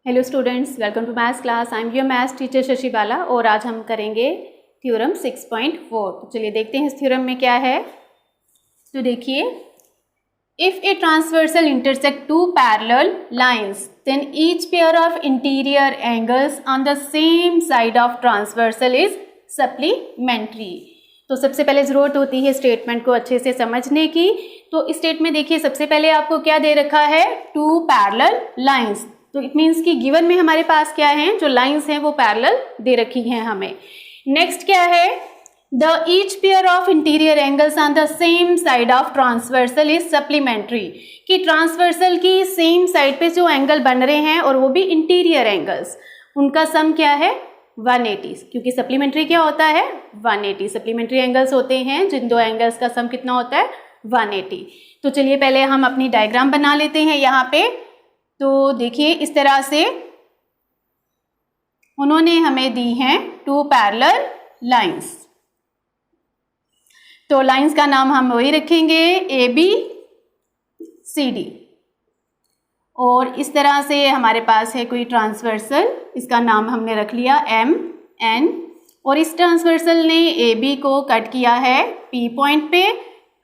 Hello students, welcome to maths class. I am your maths teacher Shashi Bala और आज हम करेंगे थ्योरम 6.4। तो चलिए देखते हैं इस थ्योरम में क्या है। तो देखिए, if a transversal intersect two parallel lines then each pair of interior angles on the same side of transversal is supplementary. तो सबसे पहले ज़रूरत होती है स्टेटमेंट को अच्छे से समझने की। तो इस स्टेटमेंट देखिए, सबसे पहले आपको क्या दे रखा है, टू पैरेलल लाइंस। तो इट मीन्स कि गिवन में हमारे पास क्या है, जो लाइंस हैं वो पैरेलल दे रखी हैं हमें। नेक्स्ट क्या है, the each pair of interior angles on the same side of transversal is supplementary, कि ट्रांसवर्सल की सेम साइड पे जो एंगल बन रहे हैं और वो भी इंटीरियर एंगल्स, उनका सम क्या है 180, क्योंकि सप्लीमेंट्री क्या होता है 180। सप्लीमेंट्री एंगल्स होते हैं जिन दो एंगल्स का सम कितना होता है 180। तो चलिए पहले हम अपनी डायग्राम बना लेते हैं यहाँ पे। तो देखिए, इस तरह से उन्होंने हमें दी हैं टू पैरेलल लाइंस। तो लाइंस का नाम हम वही रखेंगे ए बी सी डी। और इस तरह से हमारे पास है कोई ट्रांसवर्सल, इसका नाम हमने रख लिया एम एन। और इस ट्रांसवर्सल ने ए बी को कट किया है पी पॉइंट पे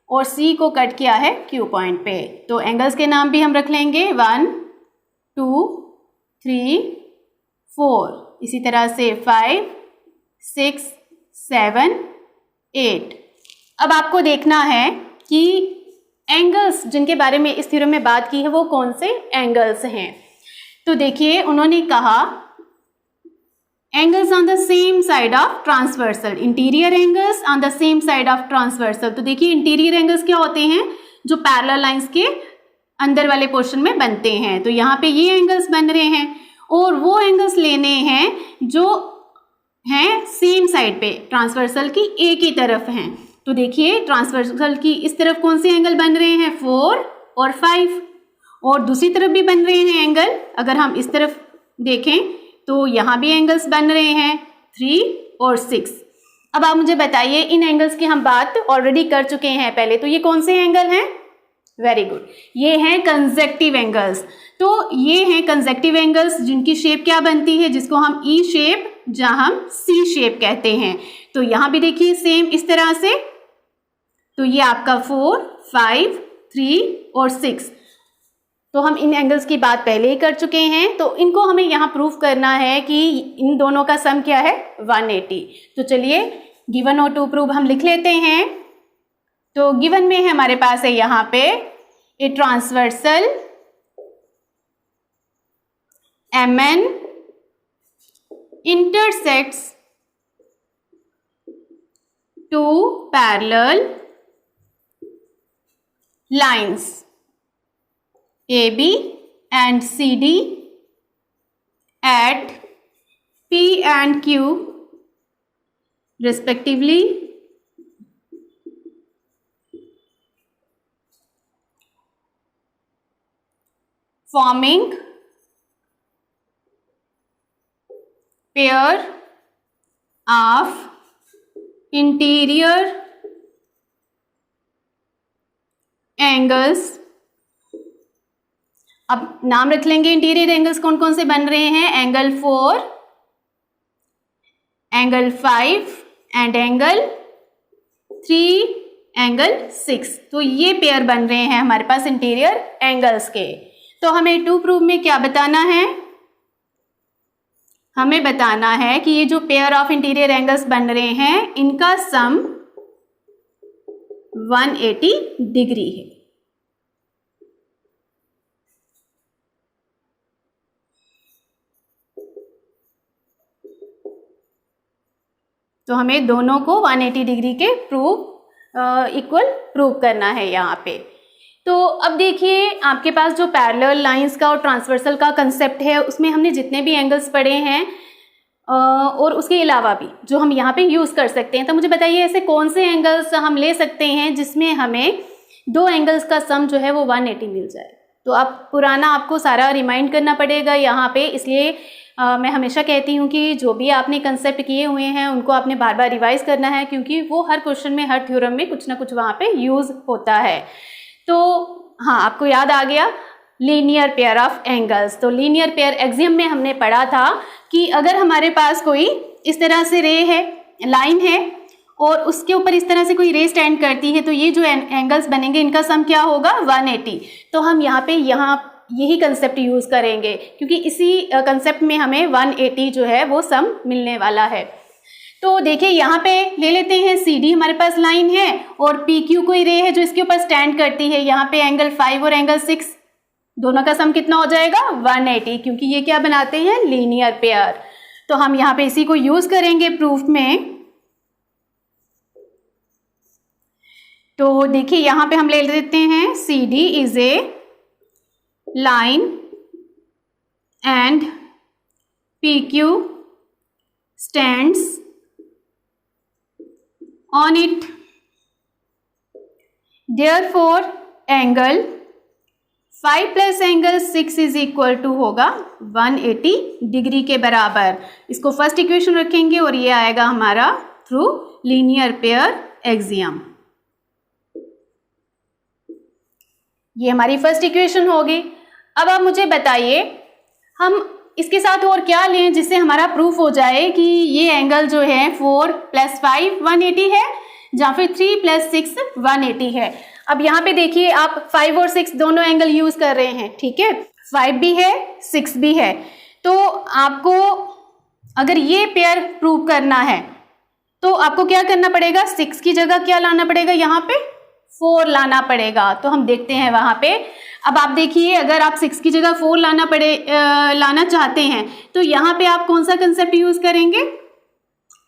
और सी को कट किया है क्यू पॉइंट पे। तो एंगल्स के नाम भी हम रख लेंगे 1 2 3 4, इसी तरह से 5 6 7 8। अब आपको देखना है कि एंगल्स जिनके बारे में इस थ्योरम में बात की है वो कौन से एंगल्स हैं। तो देखिए, उन्होंने कहा angles on the same side of transversal, interior angles on the same side of transversal. तो देखिए, इंटीरियर एंगल्स क्या होते हैं, जो पैरेलल लाइंस के अंदर वाले पोर्शन में बनते हैं। तो यहाँ पे ये एंगल्स बन रहे हैं और वो एंगल्स लेने हैं जो हैं सेम साइड पे, ट्रांसवर्सल की एक ही तरफ हैं। तो देखिए, ट्रांसवर्सल की इस तरफ कौन से एंगल बन रहे हैं 4 और 5, और दूसरी तरफ भी बन रहे हैं एंगल। अगर हम इस तरफ देखें तो यहाँ भी एंगल्स बन रहे हैं 3 और 6। अब आप मुझे बताइए, इन एंगल्स की हम बात ऑलरेडी कर चुके हैं पहले, तो ये कौन से एंगल हैं, वेरी गुड, ये हैं कंसेक्टिव एंगल्स। तो ये हैं कंसेक्टिव एंगल्स जिनकी शेप क्या बनती है, जिसको हम ई शेप जहां हम सी शेप कहते हैं। तो यहां भी देखिए सेम इस तरह से। तो ये आपका 4 5 3 और 6। तो हम इन एंगल्स की बात पहले ही कर चुके हैं। तो इनको हमें यहाँ प्रूफ करना है कि इन दोनों का सम क्या है 180। तो चलिए गिवन और टू प्रूव हम लिख लेते हैं। तो गिवन में है हमारे पास है यहाँ पे a transversal MN intersects two parallel lines AB and CD at P and Q respectively, forming pair of interior angles। अब नाम रख लेंगे इंटीरियर एंगल्स कौन कौन से बन रहे हैं, angle 4, angle 5 and angle 3, angle 6। तो ये पेयर बन रहे हैं हमारे पास इंटीरियर एंगल्स के। तो हमें टू प्रूव में क्या बताना है, हमें बताना है कि ये जो पेयर ऑफ इंटीरियर एंगल्स बन रहे हैं इनका सम 180 डिग्री है। तो हमें दोनों को 180 डिग्री के इक्वल प्रूव करना है यहाँ पे। तो अब देखिए, आपके पास जो पैरेलल लाइंस का और ट्रांसवर्सल का कंसेप्ट है उसमें हमने जितने भी एंगल्स पढ़े हैं और उसके अलावा भी जो हम यहाँ पे यूज़ कर सकते हैं। तो मुझे बताइए ऐसे कौन से एंगल्स हम ले सकते हैं जिसमें हमें दो एंगल्स का सम जो है वो 180 मिल जाए। तो अब पुराना आपको सारा रिमाइंड करना पड़ेगा यहाँ पे। इसलिए मैं हमेशा कहती हूँ कि जो भी आपने कंसेप्ट किए हुए हैं उनको आपने बार बार रिवाइज करना है, क्योंकि वो हर क्वेश्चन में, हर थ्योरम में कुछ ना कुछ वहाँ पे यूज़ होता है। तो हाँ, आपको याद आ गया, लीनियर पेयर ऑफ एंगल्स। तो लीनियर पेयर एक्सियम में हमने पढ़ा था कि अगर हमारे पास कोई इस तरह से रे है, लाइन है, और उसके ऊपर इस तरह से कोई रे स्टैंड करती है, तो ये जो एंगल्स बनेंगे इनका सम क्या होगा 180। तो हम यहाँ यही कंसेप्ट यूज़ करेंगे क्योंकि इसी कंसेप्ट में हमें 180 जो है वो सम मिलने वाला है। तो देखिए यहाँ पे ले लेते हैं CD हमारे पास लाइन है और PQ कोई रे है जो इसके ऊपर स्टैंड करती है। यहाँ पे एंगल 5 और एंगल 6 दोनों का सम कितना हो जाएगा 180, क्योंकि ये क्या बनाते हैं लीनियर पेयर। तो हम यहाँ पे इसी को यूज करेंगे प्रूफ में। तो देखिए यहाँ पे हम ले लेते हैं CD is a line and PQ stands on it, therefore angle 5 plus angle 6 is equal to होगा 180 डिग्री के बराबर। इसको फर्स्ट इक्वेशन रखेंगे और ये आएगा हमारा थ्रू लीनियर पेयर एक्सियम। ये हमारी फर्स्ट इक्वेशन होगी। अब आप मुझे बताइए हम इसके साथ और क्या लें जिससे हमारा प्रूफ हो जाए कि ये एंगल जो है 4 प्लस 5 180 है या फिर 3 प्लस 6 180 है। अब यहाँ पे देखिए आप 5 और 6 दोनों एंगल यूज कर रहे हैं, ठीक है, 5 भी है 6 भी है। तो आपको अगर ये पेयर प्रूव करना है तो आपको क्या करना पड़ेगा, 6 की जगह क्या लाना पड़ेगा, यहाँ पे 4 लाना पड़ेगा। तो हम देखते हैं वहां पे। अब आप देखिए अगर आप 6 की जगह 4 लाना चाहते हैं तो यहाँ पे आप कौन सा कंसेप्ट यूज करेंगे,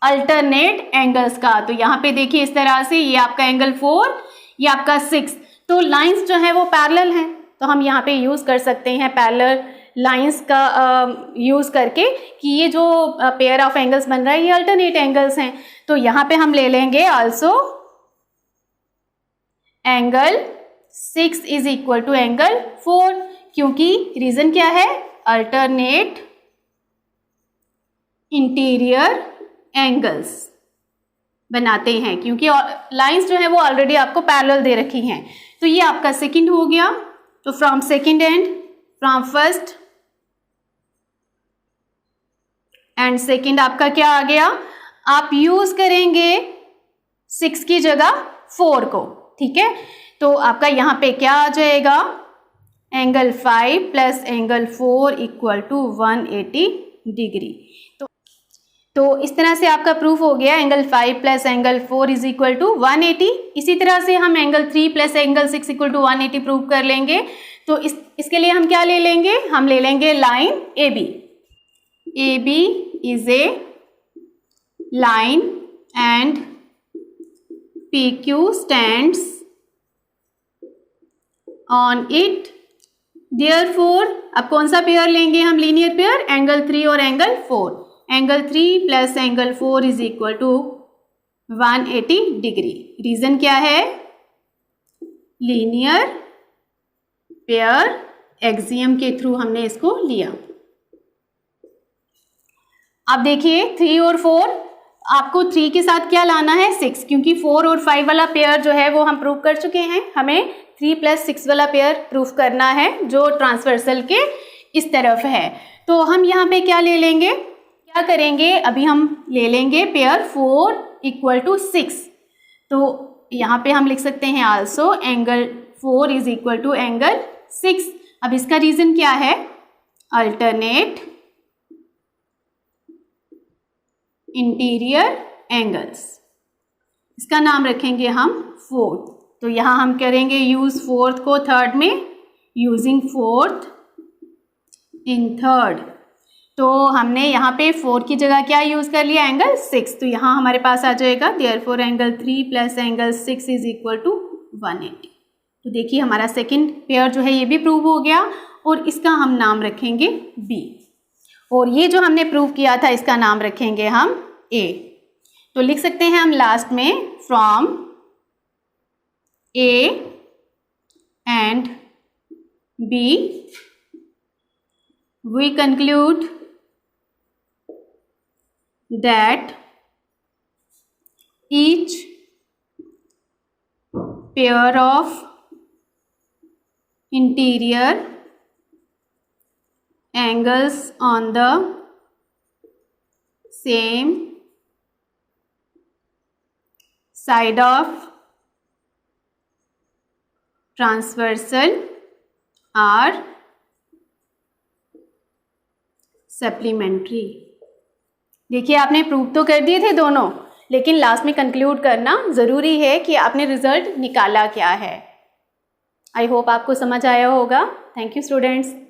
अल्टरनेट एंगल्स का। तो यहाँ पे देखिए इस तरह से ये आपका एंगल 4, ये आपका 6, तो लाइंस जो है वो पैरेलल हैं, तो हम यहाँ पे यूज कर सकते हैं पैरेलल लाइंस का यूज करके कि ये जो पेयर ऑफ एंगल्स बन रहा है ये अल्टरनेट एंगल्स हैं। तो यहाँ पे हम ले लेंगे also angle 6 is equal to angle 4, क्योंकि रीजन क्या है, अल्टरनेट इंटीरियर एंगल्स बनाते हैं, क्योंकि लाइंस जो है वो ऑलरेडी आपको पैरेलल दे रखी हैं। तो ये आपका सेकंड हो गया। तो from second and, from first and second आपका क्या आ गया, आप यूज करेंगे 6 की जगह 4 को, ठीक है। तो आपका यहाँ पे क्या आ जाएगा, angle 5 plus angle 4 equal to 180 degree. तो इस तरह से आपका प्रूफ हो गया angle 5 plus angle 4 is equal to 180। इसी तरह से हम angle 3 plus angle 6 equal to 180 prove कर लेंगे। तो इसके लिए हम क्या ले लेंगे, हम ले लेंगे line AB। AB is a line and PQ stands on it, therefore अब कौन सा पेयर लेंगे हम, लीनियर पेयर, एंगल 3 और angle 4। Angle 3 plus angle 4 is equal to 180 degree. Reason क्या है, लीनियर पेयर एक्सियम के थ्रू हमने इसको लिया। अब देखिए 3 और 4, आपको 3 के साथ क्या लाना है 6, क्योंकि 4 और 5 वाला पेयर जो है वो हम प्रूव कर चुके हैं। हमें 3 प्लस 6 वाला पेयर प्रूफ करना है जो ट्रांसवर्सल के इस तरफ है। तो हम यहाँ पे क्या ले लेंगे, क्या करेंगे, अभी हम ले लेंगे पेयर 4 इक्वल टू 6। तो यहाँ पे हम लिख सकते हैं also angle 4 is equal to angle 6। अब इसका रीजन क्या है, अल्टरनेट इंटीरियर एंगल्स, इसका नाम रखेंगे हम 4th। तो यहाँ हम करेंगे यूज 4th को थर्ड में, यूजिंग 4th इन थर्ड। तो हमने यहाँ पे 4 की जगह क्या यूज कर लिया, एंगल 6। तो यहाँ हमारे पास आ जाएगा therefore angle 3 plus angle 6 is equal to 180। तो देखिए हमारा सेकंड पेयर जो है ये भी प्रूव हो गया और इसका हम नाम रखेंगे B। और ये जो हमने प्रूव किया था इसका नाम रखेंगे हम A। तो लिख सकते हैं हम लास्ट में from A and B we conclude that each pair of interior angles on the same side of transversal are supplementary। देखिए आपने प्रूव तो कर दिए थे दोनों, लेकिन लास्ट में कंक्लूड करना ज़रूरी है कि आपने रिजल्ट निकाला क्या है। आई होप आपको समझ आया होगा। Thank you students.